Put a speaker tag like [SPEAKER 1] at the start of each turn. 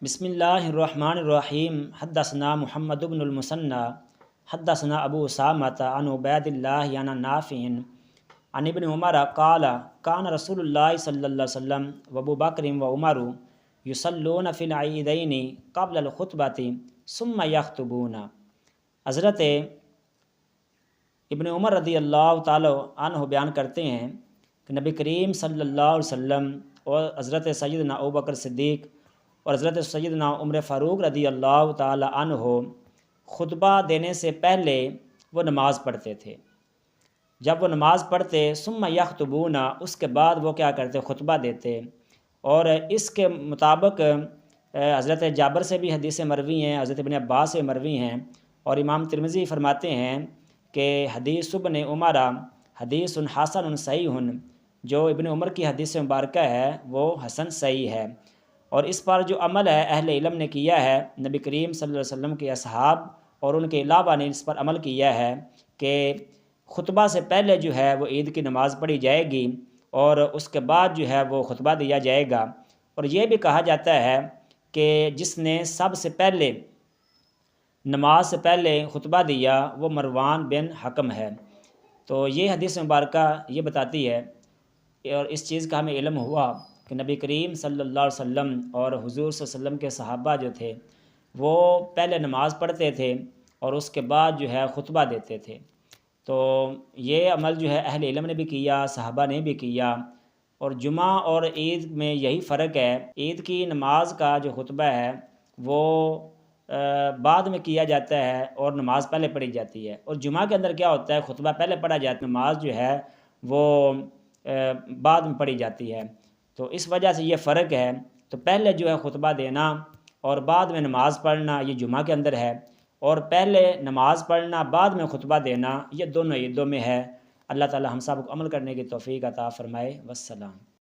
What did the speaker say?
[SPEAKER 1] بسم اللہ الرحمن الرحیم حدثنا محمد بن المثنى حدثنا ابو اسامۃ عن عبید اللہ عن نافع عن ابن عمر قال کان رسول اللہ صلی اللہ علیہ وسلم وابو بکر وعمر یصلون فی العیدین قبل الخطبۃ ثم یخطبون۔ حضرت ابن عمر رضی اللہ تعالی عنہ بیان کرتے ہیں کہ نبی کریم صلی اللہ علیہ وسلم اور حضرت سیدنا ابو بکر صدیق اور حضرت سیدنا عمر فاروق رضی اللہ تعالی عنہ خطبہ دینے سے پہلے وہ نماز پڑھتے تھے۔ جب وہ نماز پڑھتے ثم یخطبون، اس کے بعد وہ کیا کرتے؟ خطبہ دیتے۔ اور اس کے مطابق حضرت جابر سے بھی حدیث مروی ہیں، حضرت ابن عباس سے مروی ہیں، اور امام ترمذی فرماتے ہیں کہ حدیث ابن عمر حدیث حسن صحیح، جو ابن عمر کی حدیث مبارکہ ہے وہ حسن صحیح ہے۔ اور اس پر جو عمل ہے اہل علم نے کیا ہے، نبی کریم صلی اللہ علیہ وسلم کے اصحاب اور ان کے علاوہ نے اس پر عمل کیا ہے کہ خطبہ سے پہلے جو ہے وہ عید کی نماز پڑھی جائے گی اور اس کے بعد جو ہے وہ خطبہ دیا جائے گا۔ اور یہ بھی کہا جاتا ہے کہ جس نے سب سے پہلے نماز سے پہلے خطبہ دیا وہ مروان بن حکم ہے۔ تو یہ حدیث مبارکہ یہ بتاتی ہے، اور اس چیز کا ہمیں علم ہوا کہ نبی کریم صلی اللہ علیہ وسلم اور حضور صلی اللہ علیہ وسلم کے صحابہ جو تھے وہ پہلے نماز پڑھتے تھے اور اس کے بعد جو ہے خطبہ دیتے تھے۔ تو یہ عمل جو ہے اہل علم نے بھی کیا، صحابہ نے بھی کیا۔ اور جمعہ اور عید میں یہی فرق ہے، عید کی نماز کا جو خطبہ ہے وہ بعد میں کیا جاتا ہے اور نماز پہلے پڑھی جاتی ہے، اور جمعہ کے اندر کیا ہوتا ہے؟ خطبہ پہلے پڑھا جاتا ہے، نماز جو ہے وہ بعد میں پڑھی جاتی ہے۔ تو اس وجہ سے یہ فرق ہے۔ تو پہلے جو ہے خطبہ دینا اور بعد میں نماز پڑھنا یہ جمعہ کے اندر ہے، اور پہلے نماز پڑھنا بعد میں خطبہ دینا یہ دونوں عیدوں میں ہے۔ اللہ تعالی ہم سب کو عمل کرنے کی توفیق عطا فرمائے۔ والسلام۔